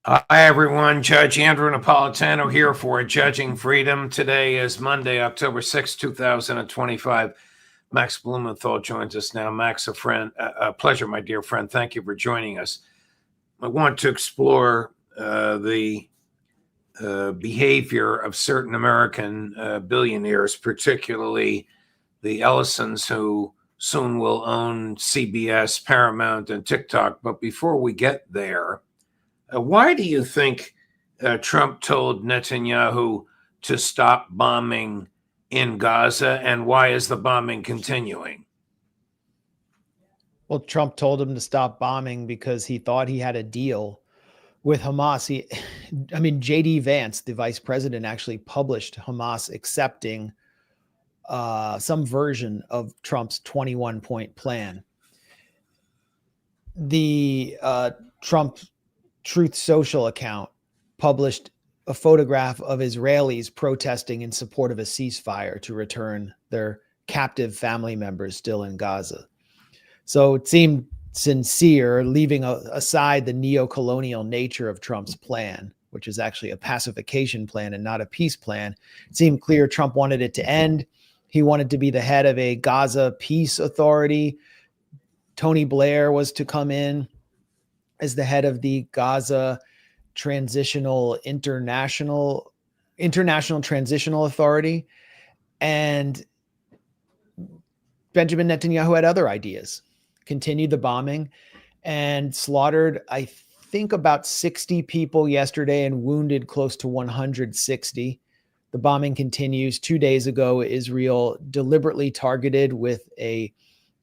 Hi, everyone. Judge Andrew Napolitano here for Judging Freedom. Today is Monday, October 6, 2025. Max Blumenthal joins us now. Max, a pleasure, my dear friend. Thank you for joining us. I want to explore the behavior of certain American billionaires, particularly the Ellisons, who soon will own CBS, Paramount, and TikTok. But before we get there, why do you think Trump told Netanyahu to stop bombing in Gaza, and why is the bombing continuing? Well, Trump told him to stop bombing because he thought he had a deal with Hamas. J.D. Vance, the vice president, actually published Hamas accepting some version of Trump's 21-point plan. The Trump Truth Social account published a photograph of Israelis protesting in support of a ceasefire to return their captive family members still in Gaza. So it seemed sincere, leaving aside the neo-colonial nature of Trump's plan, which is actually a pacification plan and not a peace plan. It seemed clear Trump wanted it to end. He wanted to be the head of a Gaza peace authority. Tony Blair was to come in as the head of the Gaza International Transitional Authority. And Benjamin Netanyahu had other ideas. Continued the bombing and slaughtered, I think, about 60 people yesterday and wounded close to 160. The bombing continues. 2 days ago, Israel deliberately targeted with a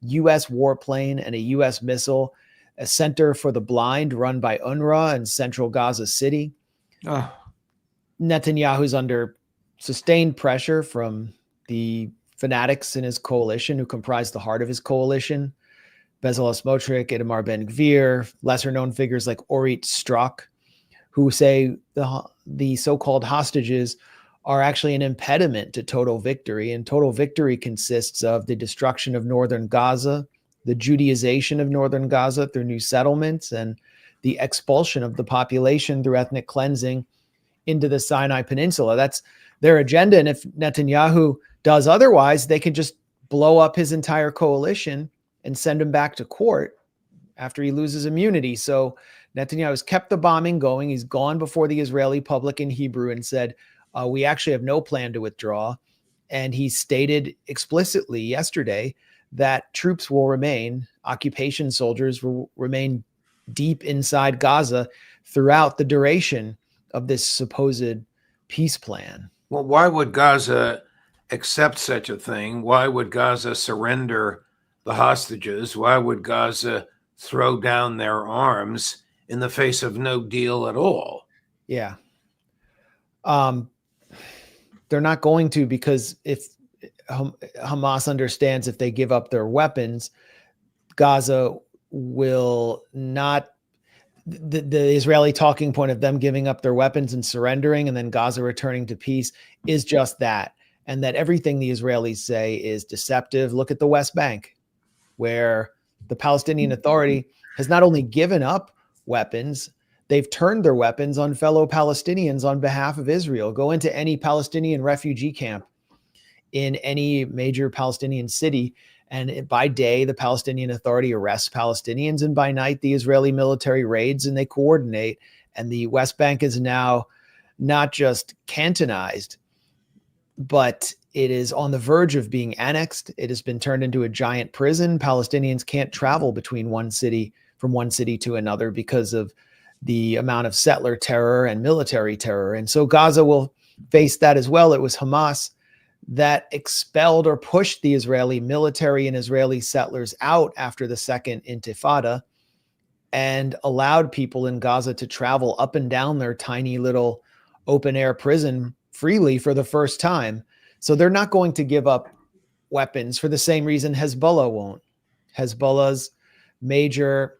U.S. warplane and a U.S. missile a center for the blind run by UNRWA in central Gaza City. Netanyahu's under sustained pressure from the fanatics in his coalition who comprise the heart of his coalition. Bezalel Smotrich, Itamar Ben-Gvir, lesser-known figures like Orit Strzok, who say the so-called hostages are actually an impediment to total victory. And total victory consists of the destruction of northern Gaza, the Judaization of northern Gaza through new settlements, and the expulsion of the population through ethnic cleansing into the Sinai Peninsula. That's their agenda. And if Netanyahu does otherwise, they can just blow up his entire coalition and send him back to court after he loses immunity. So Netanyahu has kept the bombing going. He's gone before the Israeli public in Hebrew and said, we actually have no plan to withdraw. And he stated explicitly yesterday that troops will remain, occupation soldiers will remain deep inside Gaza throughout the duration of this supposed peace plan. Well, why would Gaza accept such a thing? Why would Gaza surrender the hostages? Why would Gaza throw down their arms in the face of no deal at all? Yeah. They're not going to, because if Hamas understands if they give up their weapons, Gaza will not, the Israeli talking point of them giving up their weapons and surrendering and then Gaza returning to peace is just that. And that everything the Israelis say is deceptive. Look at the West Bank, where the Palestinian Authority has not only given up weapons, they've turned their weapons on fellow Palestinians on behalf of Israel. Go into any Palestinian refugee camp in any major Palestinian city, and by day, the Palestinian Authority arrests Palestinians, and by night, the Israeli military raids and they coordinate. And the West Bank is now not just cantonized, but it is on the verge of being annexed. It has been turned into a giant prison. Palestinians can't travel between from one city to another because of the amount of settler terror and military terror. And so Gaza will face that as well. It was Hamas that expelled or pushed the Israeli military and Israeli settlers out after the Second Intifada and allowed people in Gaza to travel up and down their tiny little open-air prison freely for the first time. So they're not going to give up weapons for the same reason Hezbollah won't. Hezbollah's major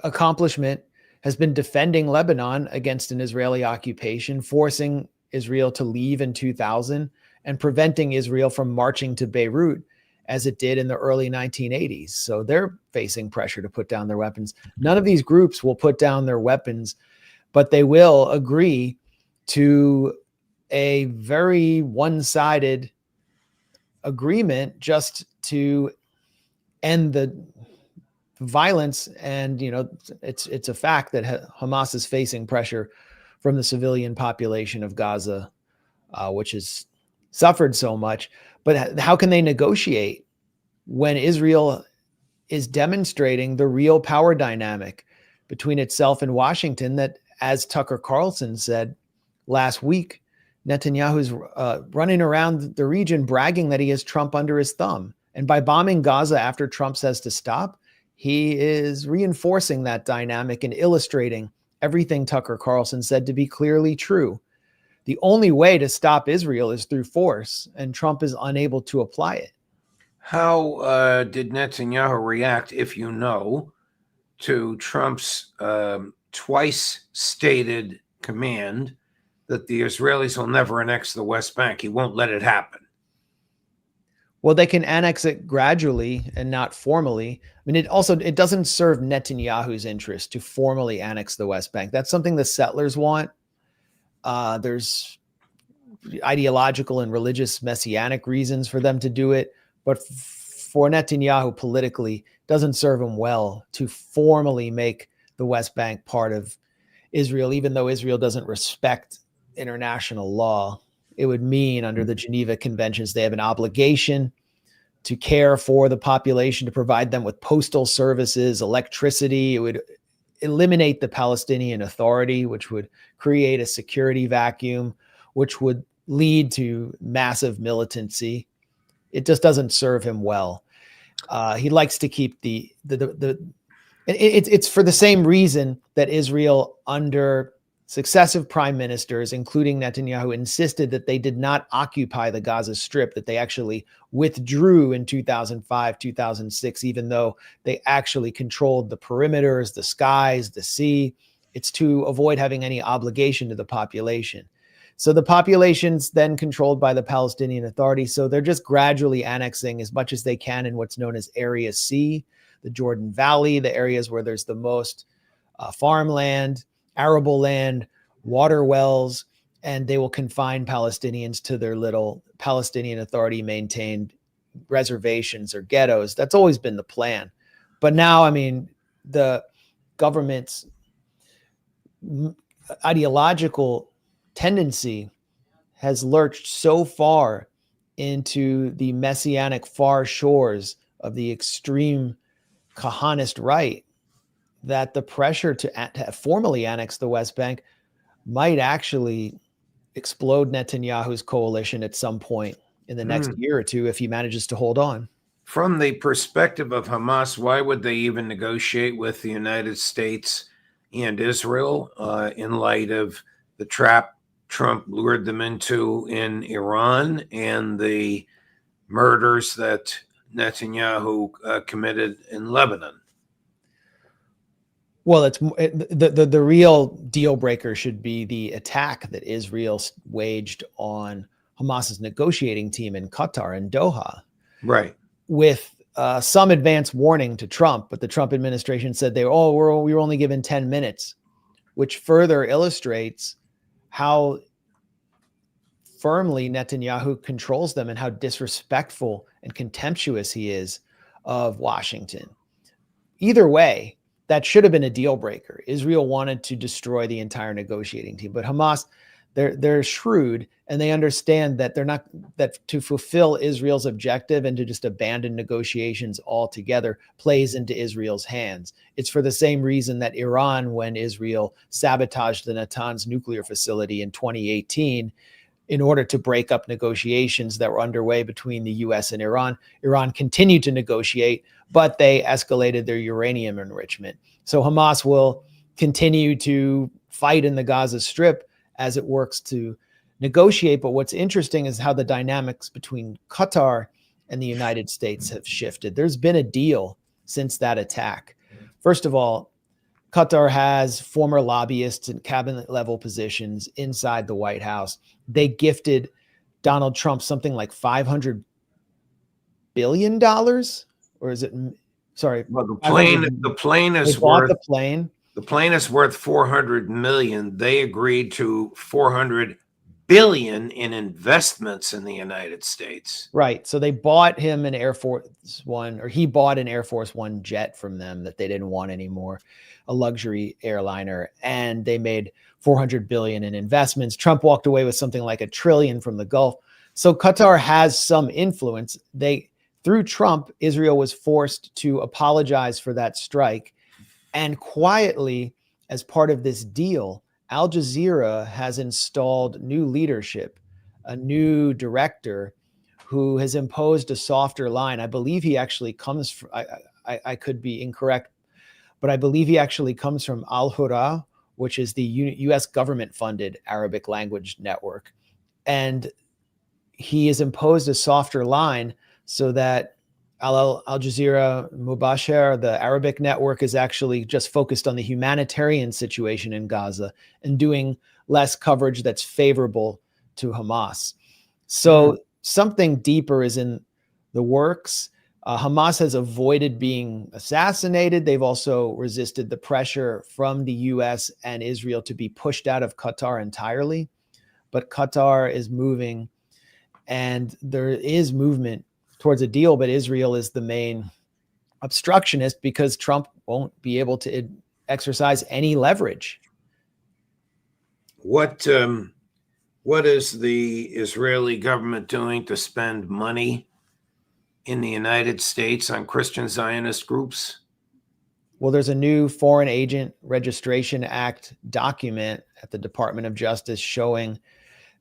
accomplishment has been defending Lebanon against an Israeli occupation, forcing Israel to leave in 2000 and preventing Israel from marching to Beirut as it did in the early 1980s. So they're facing pressure to put down their weapons. None of these groups will put down their weapons, but they will agree to a very one-sided agreement just to end the violence. And it's a fact that Hamas is facing pressure from the civilian population of Gaza, which has suffered so much. But how can they negotiate when Israel is demonstrating the real power dynamic between itself and Washington that, as Tucker Carlson said last week, Netanyahu's running around the region bragging that he has Trump under his thumb. And by bombing Gaza after Trump says to stop, he is reinforcing that dynamic and illustrating everything Tucker Carlson said to be clearly true. The only way to stop Israel is through force, and Trump is unable to apply it. How did Netanyahu react, if you know, to Trump's twice stated command that the Israelis will never annex the West Bank? He won't let it happen. Well, they can annex it gradually and not formally. I mean, it doesn't serve Netanyahu's interest to formally annex the West Bank. That's something the settlers want. There's ideological and religious messianic reasons for them to do it. But for Netanyahu politically, doesn't serve him well to formally make the West Bank part of Israel, even though Israel doesn't respect international law. It would mean under the Geneva Conventions, they have an obligation to care for the population, to provide them with postal services, electricity. It would eliminate the Palestinian Authority, which would create a security vacuum, which would lead to massive militancy. It just doesn't serve him well. He likes to keep it's for the same reason that Israel under successive prime ministers, including Netanyahu, insisted that they did not occupy the Gaza Strip, that they actually withdrew in 2005, 2006, even though they actually controlled the perimeters, the skies, the sea. It's to avoid having any obligation to the population. So the population's then controlled by the Palestinian Authority. So they're just gradually annexing as much as they can in what's known as Area C, the Jordan Valley, the areas where there's the most farmland, arable land, water wells, and they will confine Palestinians to their little Palestinian Authority maintained reservations or ghettos. That's always been the plan. But now, I mean, the government's ideological tendency has lurched so far into the messianic far shores of the extreme Kahanist right that the pressure to formally annex the West Bank might actually explode Netanyahu's coalition at some point in the next year or two if he manages to hold on. From the perspective of Hamas, why would they even negotiate with the United States and Israel in light of the trap Trump lured them into in Iran and the murders that Netanyahu committed in Lebanon? Well, the real deal breaker should be the attack that Israel waged on Hamas's negotiating team in Qatar and Doha. Right. With some advance warning to Trump, but the Trump administration said we were only given 10 minutes, which further illustrates how firmly Netanyahu controls them and how disrespectful and contemptuous he is of Washington. Either way, that should have been a deal breaker. Israel wanted to destroy the entire negotiating team, but Hamas, they're shrewd and they understand that that to fulfill Israel's objective and to just abandon negotiations altogether plays into Israel's hands. It's for the same reason that Iran, when Israel sabotaged the Natanz nuclear facility in 2018, in order to break up negotiations that were underway between the US and Iran continued to negotiate, but they escalated their uranium enrichment. So Hamas will continue to fight in the Gaza Strip as it works to negotiate. But what's interesting is how the dynamics between Qatar and the United States have shifted. There's been a deal since that attack. First of all, Qatar has former lobbyists in cabinet level positions inside the White House. They gifted Donald Trump something like $500 billion, or is it? Sorry, Well, the 500. plane They is bought worth the plane. the plane is worth 400 million. They agreed to 400 billion in investments in the United States. Right. So they bought him an Air Force One, or he bought an Air Force One jet from them that they didn't want anymore, a luxury airliner, and they made 400 billion in investments. Trump walked away with something like $1 trillion from the Gulf. So Qatar has some influence. Through Trump, Israel was forced to apologize for that strike. And quietly, as part of this deal, Al Jazeera has installed new leadership, a new director who has imposed a softer line. I believe he actually comes from, I could be incorrect, but I believe he actually comes from Al Hurra, which is the US government funded Arabic language network. And he has imposed a softer line so that Al Jazeera Mubashir, the Arabic network, is actually just focused on the humanitarian situation in Gaza and doing less coverage that's favorable to Hamas. So something deeper is in the works. Hamas has avoided being assassinated. They've also resisted the pressure from the US and Israel to be pushed out of Qatar entirely. But Qatar is moving, and there is movement towards a deal, but Israel is the main obstructionist because Trump won't be able to exercise any leverage. What is the Israeli government doing to spend money in the United States on Christian Zionist groups? Well, there's a new Foreign Agent Registration Act document at the Department of Justice showing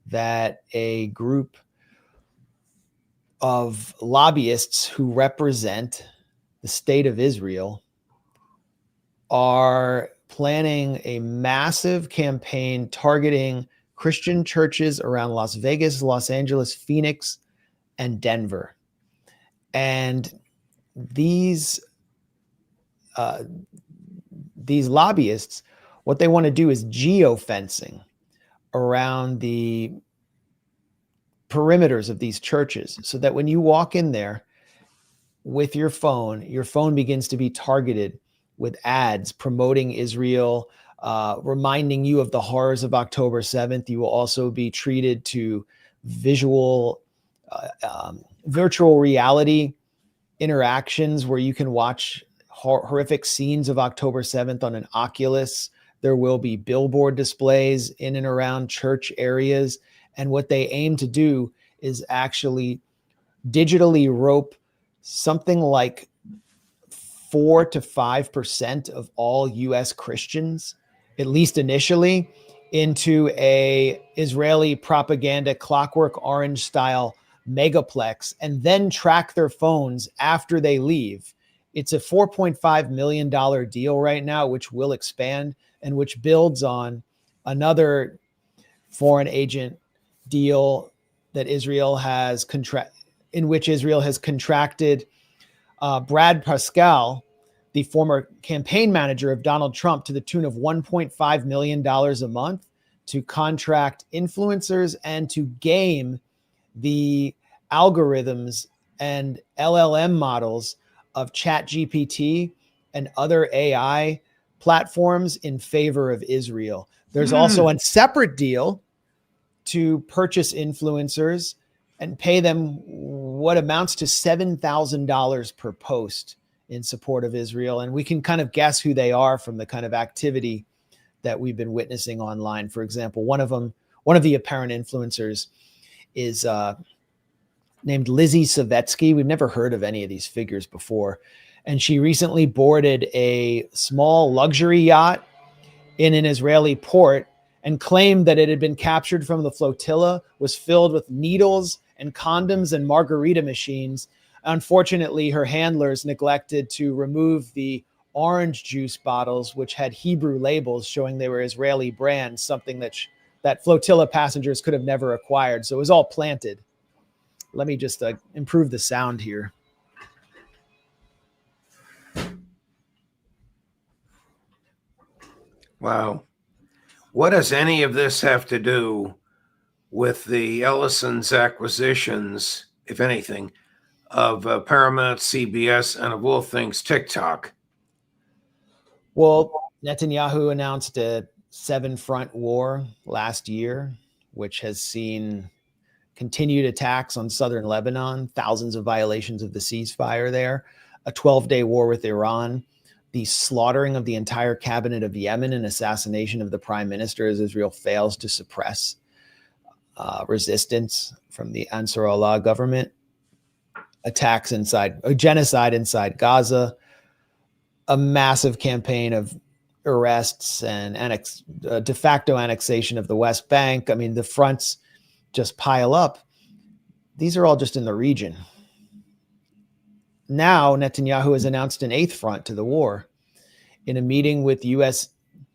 that a group of lobbyists who represent the state of Israel are planning a massive campaign targeting Christian churches around Las Vegas, Los Angeles, Phoenix, and Denver. And these lobbyists, what they want to do is geofencing around the perimeters of these churches so that when you walk in there with your phone begins to be targeted with ads promoting Israel, reminding you of the horrors of October 7th. You will also be treated to virtual reality interactions where you can watch horrific scenes of October 7th on an Oculus. There will be billboard displays in and around church areas. And what they aim to do is actually digitally rope something like 4 to 5% of all US Christians, at least initially, into a Israeli propaganda Clockwork Orange style megaplex, and then track their phones after they leave. It's a $4.5 million deal right now, which will expand and which builds on another foreign agent deal that Israel has in which Israel has contracted Brad Pascal, the former campaign manager of Donald Trump, to the tune of $1.5 million a month to contract influencers and to game the algorithms and LLM models of ChatGPT and other AI platforms in favor of Israel. There's also a separate deal to purchase influencers and pay them what amounts to $7,000 per post in support of Israel. And we can kind of guess who they are from the kind of activity that we've been witnessing online. For example, one of the apparent influencers is named Lizzie Savetsky. We've never heard of any of these figures before. And she recently boarded a small luxury yacht in an Israeli port and claimed that it had been captured from the Flotilla, was filled with needles and condoms and margarita machines. Unfortunately, her handlers neglected to remove the orange juice bottles, which had Hebrew labels showing they were Israeli brands, something that Flotilla passengers could have never acquired. So it was all planted. Let me just improve the sound here. Wow. What does any of this have to do with the Ellison's acquisitions, if anything, of Paramount, CBS, and of all things TikTok? Well, Netanyahu announced a 7-front war last year, which has seen continued attacks on southern Lebanon, thousands of violations of the ceasefire there, a 12-day war with Iran, the slaughtering of the entire cabinet of Yemen, and assassination of the prime minister as Israel fails to suppress resistance from the Ansar Allah government, attacks inside, a genocide inside Gaza, a massive campaign of arrests and de facto annexation of the West Bank. I mean, the fronts just pile up. These are all just in the region. Now, Netanyahu has announced an 8th front to the war. In a meeting with U.S.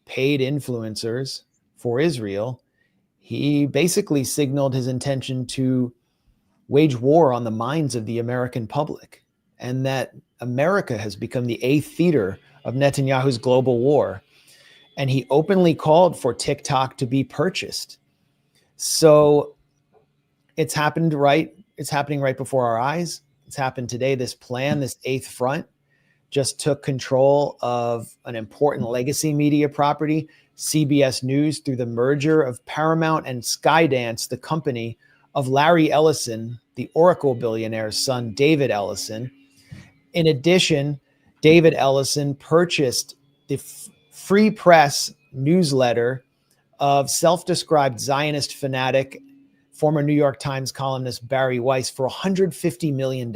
paid influencers for Israel, he basically signaled his intention to wage war on the minds of the American public, and that America has become the 8th theater of Netanyahu's global war. And he openly called for TikTok to be purchased. So it's happened right. It's happening right before our eyes. It's happened today. This plan, this 8th front, just took control of an important legacy media property, CBS News, through the merger of Paramount and Skydance, the company of Larry Ellison, the Oracle billionaire's son, David Ellison. In addition, David Ellison purchased the Free Press newsletter of self-described Zionist fanatic, former New York Times columnist Barry Weiss for $150 million.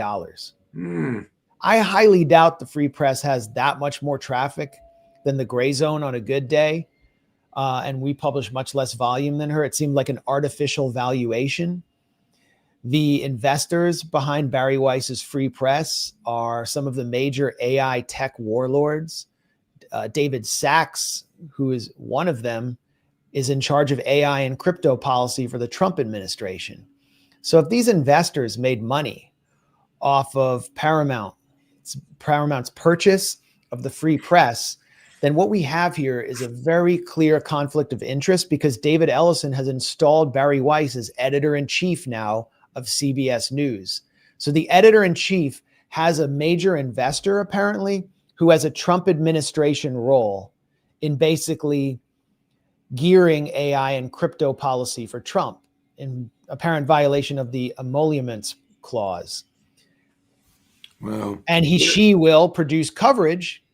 I highly doubt the Free Press has that much more traffic than the Gray Zone on a good day. And we publish much less volume than her. It seemed like an artificial valuation. The investors behind Barry Weiss's Free Press are some of the major AI tech warlords. David Sachs, who is one of them, is in charge of AI and crypto policy for the Trump administration. So if these investors made money off of Paramount's purchase of the Free Press, then what we have here is a very clear conflict of interest, because David Ellison has installed Barry Weiss as editor-in-chief now of CBS News. So the editor-in-chief has a major investor, apparently, who has a Trump administration role in basically gearing AI and crypto policy for Trump in apparent violation of the emoluments clause. Well, and she will produce coverage,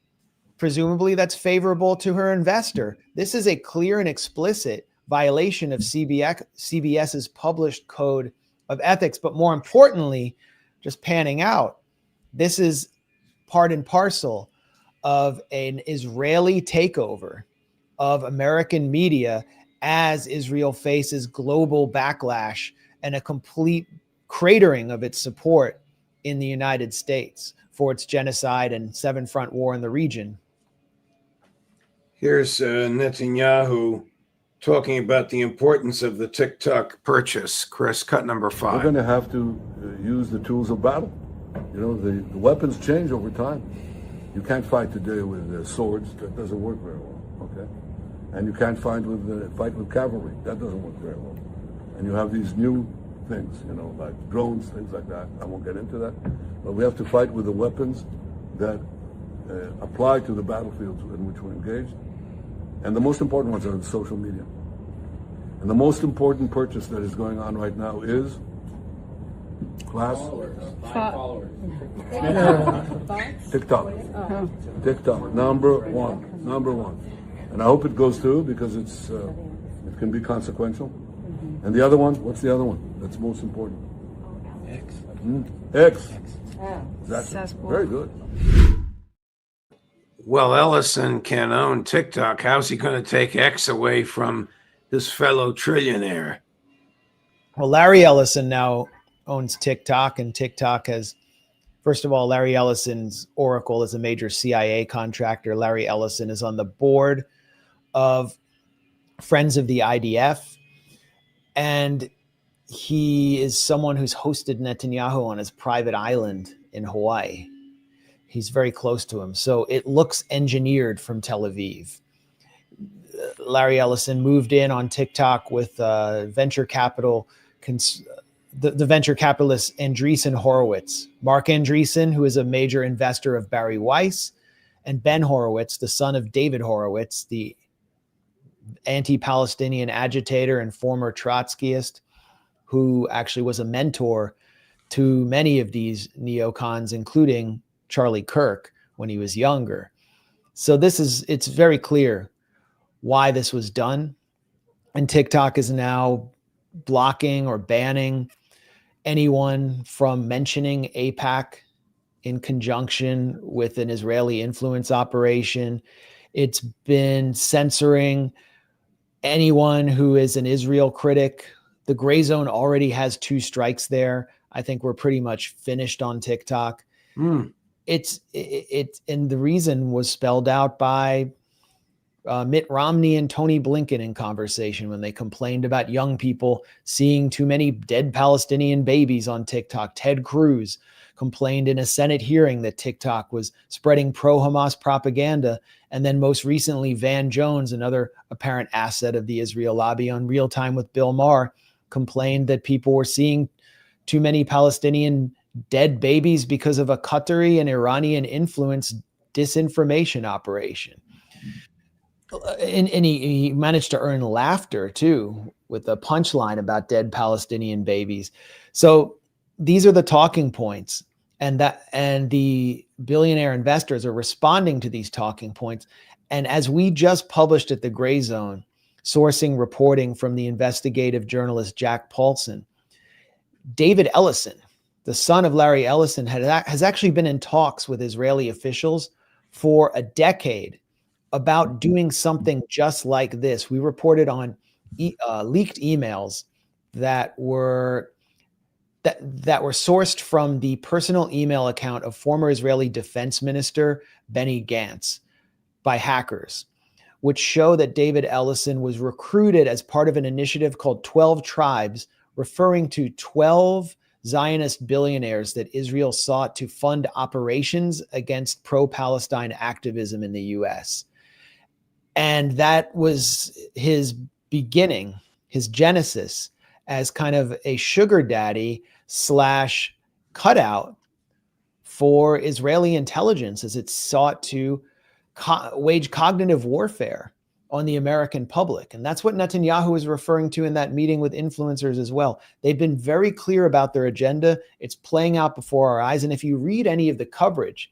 presumably that's favorable to her investor. This is a clear and explicit violation of CBS's published code of ethics. But more importantly, just panning out, this is part and parcel of an Israeli takeover of American media as Israel faces global backlash and a complete cratering of its support in the United States for its genocide and 7-front war in the region. Here's Netanyahu talking about the importance of the TikTok purchase. Chris, cut number 5. We're going to have to use the tools of battle. You know, the weapons change over time. You can't fight today with swords. That doesn't work very well, okay? And you can't fight with cavalry. That doesn't work very well. And you have these new things, you know, like drones, things like that. I won't get into that. But we have to fight with the weapons that apply to the battlefields in which we're engaged. And the most important ones are the social media. And the most important purchase that is going on right now is Followers. TikTok. TikTok, number one. And I hope it goes through, because it can be consequential. And the other one, what's the other one that's most important? X. Exactly. Very good. Well, Ellison can own TikTok. How's he going to take X away from his fellow trillionaire? Well, Larry Ellison now owns TikTok, and TikTok has, first of all, Larry Ellison's Oracle is a major CIA contractor. Larry Ellison is on the board of Friends of the IDF, and he is someone who's hosted Netanyahu on his private island in Hawaii. He's very close to him. So it looks engineered from Tel Aviv. Larry Ellison moved in on TikTok with venture capital the venture capitalist Andreessen Horowitz, Mark Andreessen, who is a major investor of Barry Weiss, and Ben Horowitz, the son of David Horowitz, the anti-Palestinian agitator and former Trotskyist, who actually was a mentor to many of these neocons, including Charlie Kirk when he was younger. So it's very clear why this was done. And TikTok is now blocking or banning anyone from mentioning AIPAC in conjunction with an Israeli influence operation. It's been censoring anyone who is an Israel critic. The gray zone already has 2 strikes there. I think we're pretty much finished on TikTok. And the reason was spelled out by Mitt Romney and Tony Blinken in conversation when they complained about young people seeing too many dead Palestinian babies on TikTok. Ted Cruz complained in a Senate hearing that TikTok was spreading pro-Hamas propaganda. And then most recently, Van Jones, another apparent asset of the Israel lobby on Real Time with Bill Maher, complained that people were seeing too many Palestinian dead babies because of a Qatari and Iranian influence disinformation operation. And he managed to earn laughter too with a punchline about dead Palestinian babies. So these are the talking points, and the billionaire investors are responding to these talking points. And as we just published at the Gray Zone, sourcing reporting from the investigative journalist Jack Paulson, David Ellison, the son of Larry Ellison, has actually been in talks with Israeli officials for a decade about doing something just like this. We reported on leaked emails that were sourced from the personal email account of former Israeli Defense Minister Benny Gantz by hackers, which show that David Ellison was recruited as part of an initiative called 12 Tribes, referring to 12 Zionist billionaires that Israel sought to fund operations against pro-Palestine activism in the US. And that was his beginning, his genesis, as kind of a sugar daddy / cutout for Israeli intelligence as it sought to wage cognitive warfare on the American public. And that's what Netanyahu is referring to in that meeting with influencers as well. They've been very clear about their agenda. It's playing out before our eyes. And if you read any of the coverage,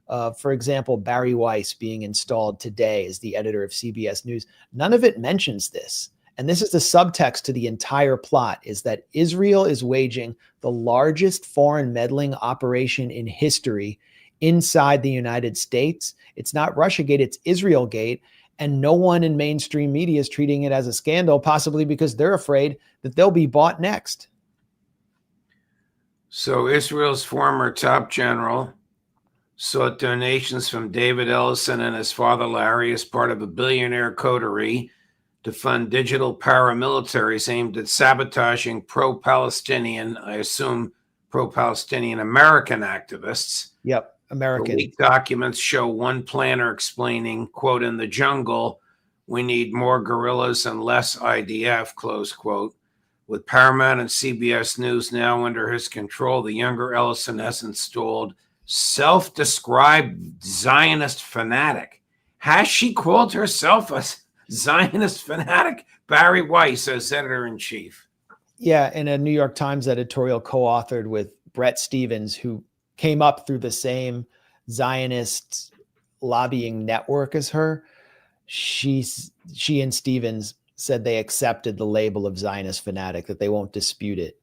for example, Barry Weiss being installed today as the editor of CBS News, none of it mentions this. And this is the subtext to the entire plot, is that Israel is waging the largest foreign meddling operation in history inside the United States. It's not Russiagate, it's Israelgate. And no one in mainstream media is treating it as a scandal, possibly because they're afraid that they'll be bought next. So Israel's former top general sought donations from David Ellison and his father Larry as part of a billionaire coterie to fund digital paramilitaries aimed at sabotaging pro-Palestinian, I assume pro-Palestinian American activists. Yep, American. The leaked documents show one planner explaining, quote, "In the jungle, we need more guerrillas and less IDF," close quote. With Paramount and CBS News now under his control, the younger Ellison has installed self-described Zionist fanatic. Has she called herself a Zionist fanatic? Barry Weiss as editor-in-chief. Yeah, in a New York Times editorial co-authored with Brett Stevens, who came up through the same Zionist lobbying network as her, she and Stevens said they accepted the label of Zionist fanatic, that they won't dispute it.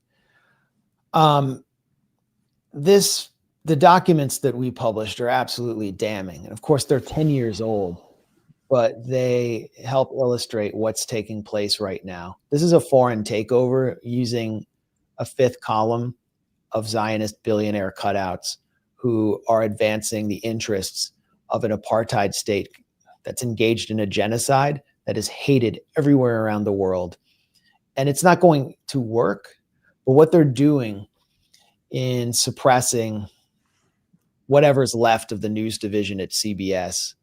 The documents that we published are absolutely damning. And of course, they're 10 years old, but they help illustrate what's taking place right now. This is a foreign takeover using a fifth column of Zionist billionaire cutouts who are advancing the interests of an apartheid state that's engaged in a genocide that is hated everywhere around the world. And it's not going to work, but what they're doing in suppressing whatever's left of the news division at CBS,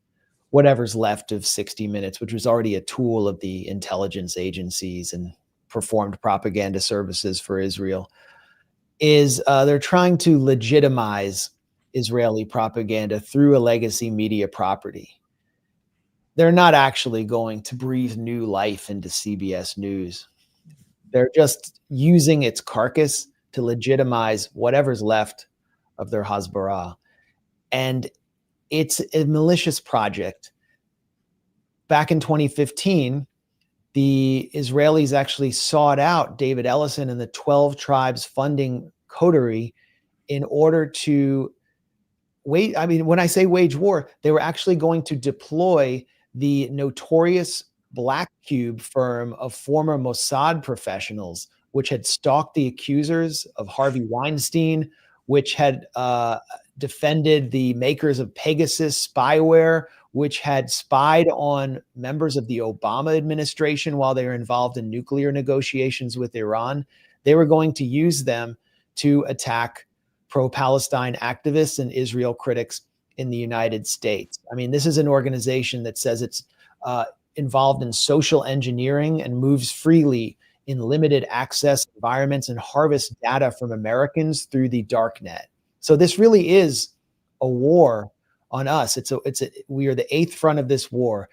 whatever's left of 60 Minutes, which was already a tool of the intelligence agencies and performed propaganda services for Israel. is they're trying to legitimize Israeli propaganda through a legacy media property. They're not actually going to breathe new life into CBS News. They're just using its carcass to legitimize whatever's left of their Hasbara. And it's a malicious project. Back in 2015, the Israelis actually sought out David Ellison and the 12 tribes funding coterie in order to when I say wage war, they were actually going to deploy the notorious Black Cube firm of former Mossad professionals, which had stalked the accusers of Harvey Weinstein, which had defended the makers of Pegasus spyware, which had spied on members of the Obama administration while they were involved in nuclear negotiations with Iran. They were going to use them to attack pro-Palestine activists and Israel critics in the United States. I mean, this is an organization that says it's involved in social engineering and moves freely in limited access environments and harvests data from Americans through the dark net. So this really is a war on us. We are the eighth front of this war.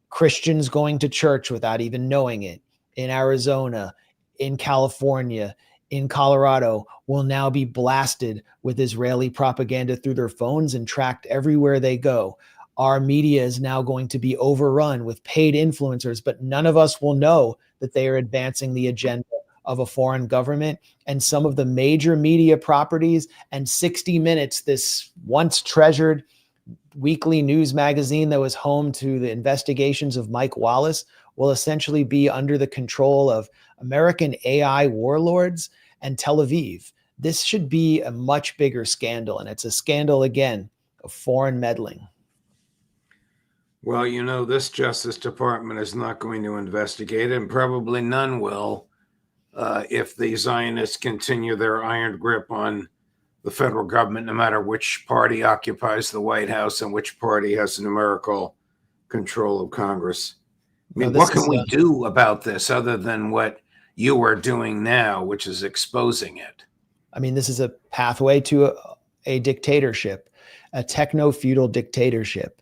Christians going to church without even knowing it in Arizona, in California, in Colorado will now be blasted with Israeli propaganda through their phones and tracked everywhere they go. Our media is now going to be overrun with paid influencers, but none of us will know that they are advancing the agenda of a foreign government. And some of the major media properties and 60 Minutes, this once treasured weekly news magazine that was home to the investigations of Mike Wallace, will essentially be under the control of American AI warlords and Tel Aviv. This should be a much bigger scandal, and it's a scandal, again, of foreign meddling. Well, you know, this Justice Department is not going to investigate it, and probably none will if the Zionists continue their iron grip on the federal government, no matter which party occupies the White House and which party has numerical control of Congress. I mean, what can we do about this other than what you are doing now, which is exposing it? I mean, this is a pathway to a dictatorship, a techno-feudal dictatorship.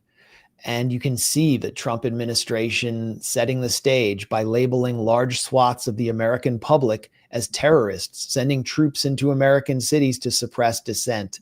And you can see the Trump administration setting the stage by labeling large swaths of the American public as terrorists, sending troops into American cities to suppress dissent.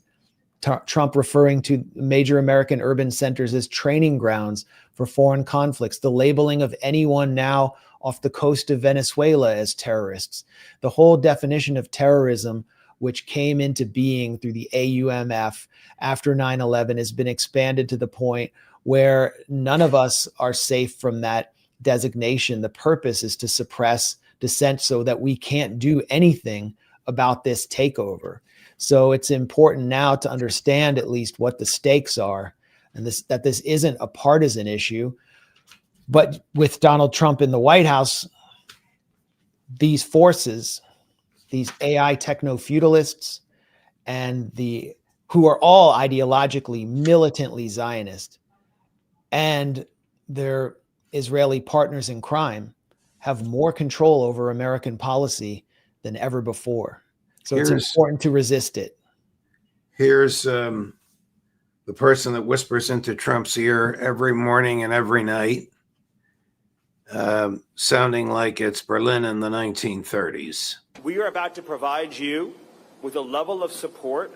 Trump referring to major American urban centers as training grounds for foreign conflicts, the labeling of anyone now off the coast of Venezuela as terrorists. The whole definition of terrorism, which came into being through the AUMF after 9/11, has been expanded to the point where none of us are safe from that designation. The purpose is to suppress dissent so that we can't do anything about this takeover. So it's important now to understand at least what the stakes are, and that this isn't a partisan issue. But with Donald Trump in the White House, these forces, these AI techno-feudalists, and who are all ideologically militantly Zionist, and their Israeli partners in crime, have more control over American policy than ever before. So it's important to resist it. Here's the person that whispers into Trump's ear every morning and every night, sounding like it's Berlin in the 1930s. We are about to provide you with a level of support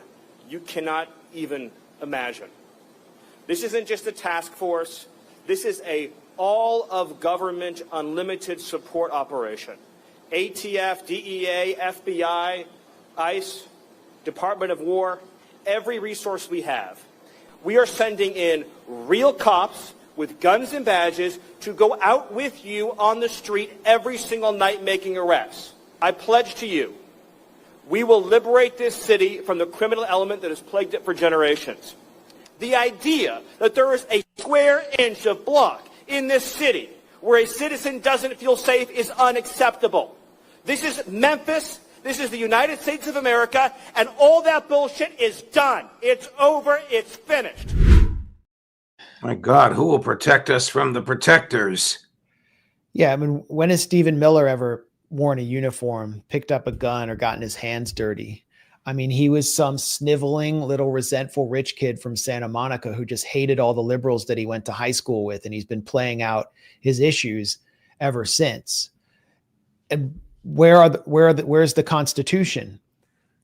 you cannot even imagine. This isn't just a task force. This is a all-of-government unlimited support operation. ATF, DEA, FBI, ICE, Department of War, every resource we have. We are sending in real cops with guns and badges to go out with you on the street every single night making arrests. I pledge to you, we will liberate this city from the criminal element that has plagued it for generations. The idea that there is a square inch of block in this city where a citizen doesn't feel safe is unacceptable. This is Memphis. This is the United States of America, and all that bullshit is done. It's over. It's finished. My God, who will protect us from the protectors? Yeah, I mean, when has Stephen Miller ever worn a uniform, picked up a gun, or gotten his hands dirty? I mean, he was some sniveling little resentful rich kid from Santa Monica who just hated all the liberals that he went to high school with. And he's been playing out his issues ever since. And where's the Constitution?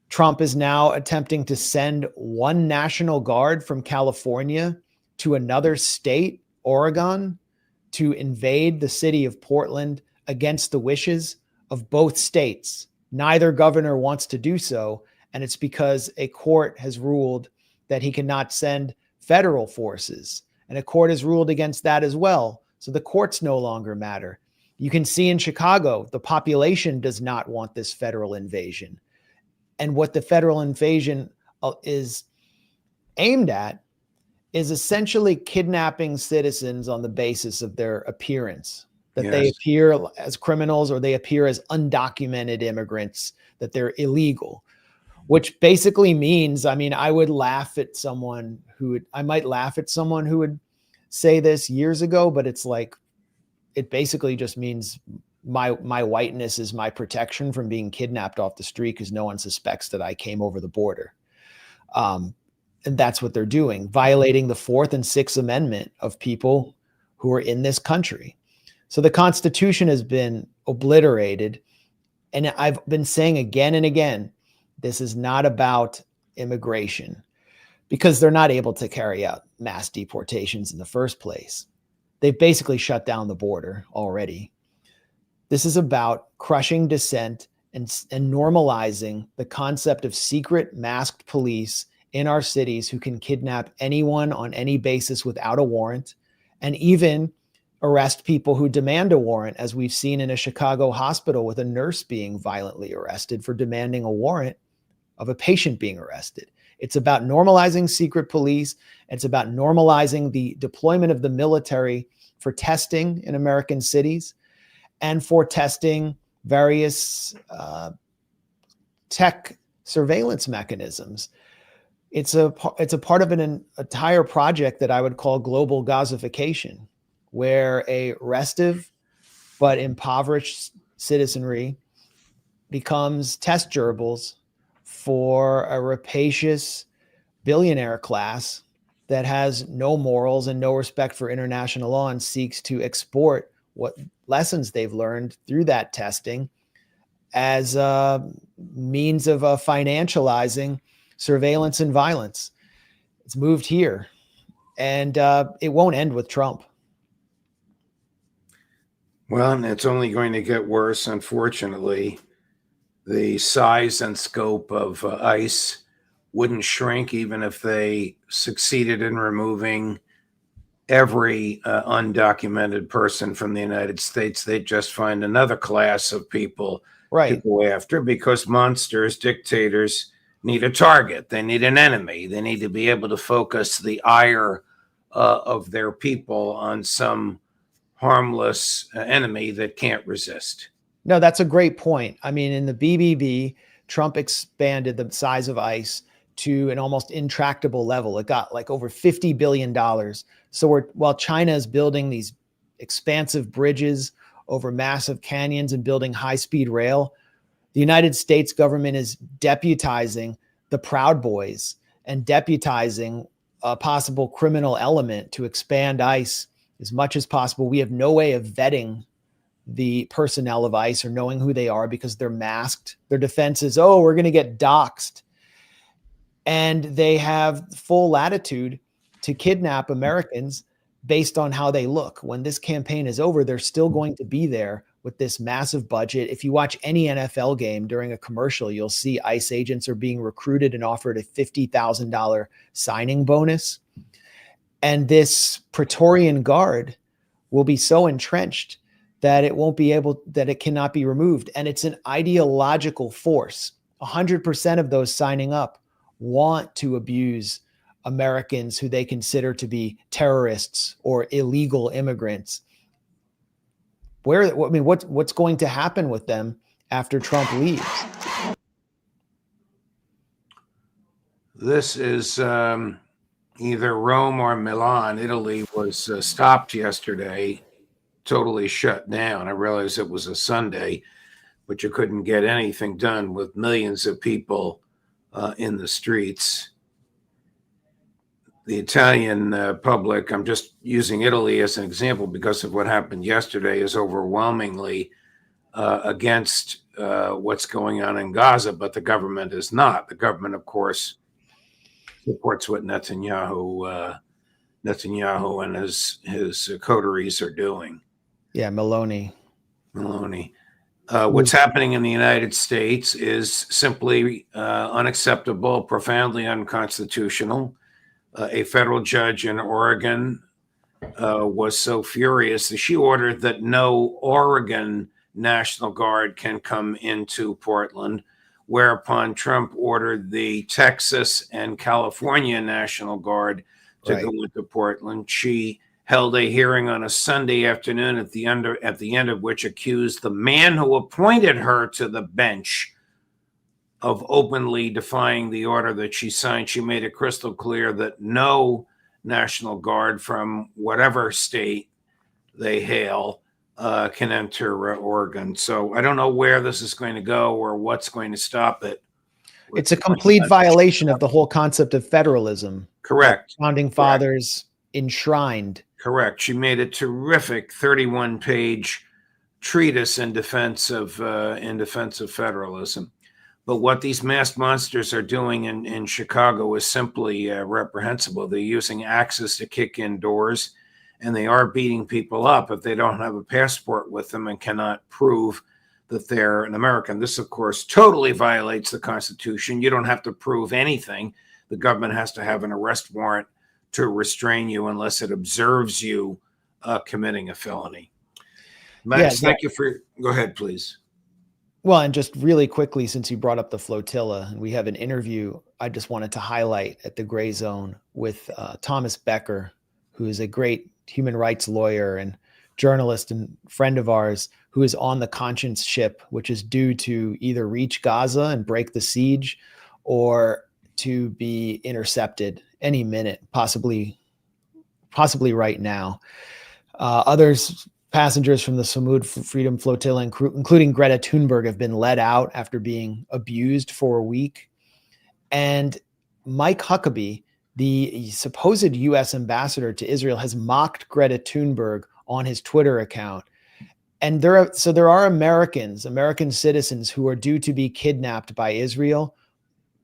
Trump is now attempting to send one National Guard from California to another state, Oregon, to invade the city of Portland against the wishes of both states. Neither governor wants to do so, and it's because a court has ruled that he cannot send federal forces, and a court has ruled against that as well. So the courts no longer matter. You can see in Chicago, the population does not want this federal invasion. And what the federal invasion is aimed at is essentially kidnapping citizens on the basis of their appearance, that they appear as criminals or they appear as undocumented immigrants, that they're illegal, which basically means, I mean, I might laugh at someone who would say this years ago, but it's like, it basically just means my whiteness is my protection from being kidnapped off the street because no one suspects that I came over the border. And that's what they're doing, violating the 4th and 6th Amendment of people who are in this country. So the Constitution has been obliterated. And I've been saying again and again, this is not about immigration because they're not able to carry out mass deportations in the first place. They've basically shut down the border already. This is about crushing dissent and normalizing the concept of secret masked police in our cities who can kidnap anyone on any basis without a warrant and even arrest people who demand a warrant, as we've seen in a Chicago hospital with a nurse being violently arrested for demanding a warrant of a patient being arrested. It's about normalizing secret police. It's about normalizing the deployment of the military for testing in American cities and for testing various tech surveillance mechanisms. It's a part of an entire project that I would call global Gazification, where a restive but impoverished citizenry becomes test gerbils for a rapacious billionaire class that has no morals and no respect for international law and seeks to export what lessons they've learned through that testing as a means of financializing surveillance and violence. It's moved here, and it won't end with Trump. Well, and it's only going to get worse, unfortunately. The size and scope of ICE wouldn't shrink even if they succeeded in removing every undocumented person from the United States. They'd just find another class of people to go after, because monsters, dictators, need a target. They need an enemy. They need to be able to focus the ire of their people on some harmless enemy that can't resist. No, that's a great point. I mean, in the BBB, Trump expanded the size of ICE to an almost intractable level. It got like over $50 billion. So while China is building these expansive bridges over massive canyons and building high-speed rail, the United States government is deputizing the Proud Boys and deputizing a possible criminal element to expand ICE as much as possible. We have no way of vetting the personnel of ICE or knowing who they are because they're masked. Their defense is, oh, we're going to get doxxed. And they have full latitude to kidnap Americans based on how they look. When this campaign is over, they're still going to be there with this massive budget. If you watch any NFL game during a commercial, you'll see ICE agents are being recruited and offered a $50,000 signing bonus. And this Praetorian Guard will be so entrenched that it cannot be removed. And it's an ideological force. 100% of those signing up want to abuse Americans who they consider to be terrorists or illegal immigrants. What's going to happen with them after Trump leaves? This is either Rome or Milan. Italy was stopped yesterday, totally shut down. I realized it was a Sunday, but you couldn't get anything done with millions of people in the streets. The Italian public, I'm just using Italy as an example because of what happened yesterday, is overwhelmingly against what's going on in Gaza, but the government is not. The government, of course, supports what Netanyahu and his coteries are doing. Yeah, Meloni. What's happening in the United States is simply unacceptable, profoundly unconstitutional. A federal judge in Oregon was so furious that she ordered that no Oregon National Guard can come into Portland, whereupon Trump ordered the Texas and California National Guard to go into Portland. She held a hearing on a Sunday afternoon at the end of which accused the man who appointed her to the bench of openly defying the order that she signed. She made it crystal clear that no National Guard from whatever state they hail can enter Oregon. So I don't know where this is going to go or what's going to stop it. It's a complete violation of the whole concept of federalism. Correct. Founding fathers enshrined. Correct. She made a terrific 31-page treatise in defense of federalism. But what these masked monsters are doing in Chicago is simply reprehensible. They're using axes to kick in doors, and they are beating people up if they don't have a passport with them and cannot prove that they're an American. This, of course, totally violates the Constitution. You don't have to prove anything. The government has to have an arrest warrant to restrain you unless it observes you committing a felony. Max, thank you for... Go ahead, please. Well, and just really quickly, since you brought up the Flotilla, and we have an interview I just wanted to highlight at the Gray Zone with Thomas Becker, who is a great human rights lawyer and journalist and friend of ours, who is on the Conscience ship, which is due to either reach Gaza and break the siege or to be intercepted any minute, possibly right now. Passengers from the Samud Freedom Flotilla, including Greta Thunberg, have been let out after being abused for a week. And Mike Huckabee, the supposed U.S. ambassador to Israel, has mocked Greta Thunberg on his Twitter account. And there are American citizens who are due to be kidnapped by Israel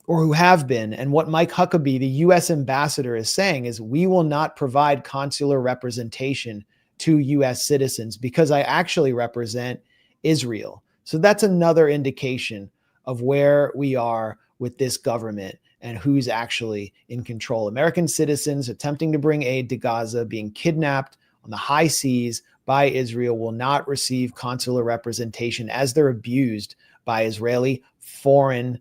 or who have been. And what Mike Huckabee, the U.S. ambassador, is saying is, we will not provide consular representation to U.S. citizens because I actually represent Israel. So that's another indication of where we are with this government and who's actually in control. American citizens attempting to bring aid to Gaza, being kidnapped on the high seas by Israel, will not receive consular representation as they're abused by Israeli foreign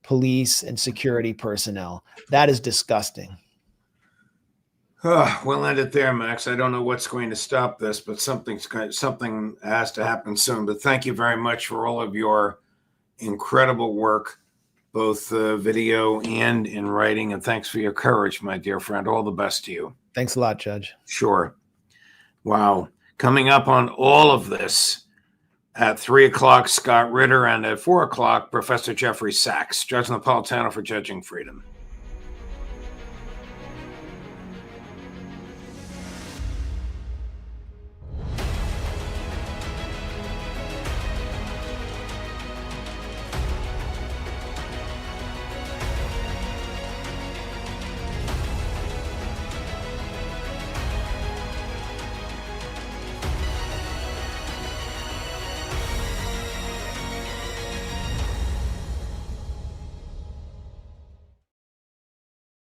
police and security personnel. That is disgusting. We'll end it there, Max. I don't know what's going to stop this, but something has to happen soon. But thank you very much for all of your incredible work, both video and in writing. And thanks for your courage, my dear friend. All the best to you. Thanks a lot, Judge. Sure. Wow. Coming up on all of this at 3 o'clock, Scott Ritter, and at 4 o'clock, Professor Jeffrey Sachs, Judge Napolitano for Judging Freedom.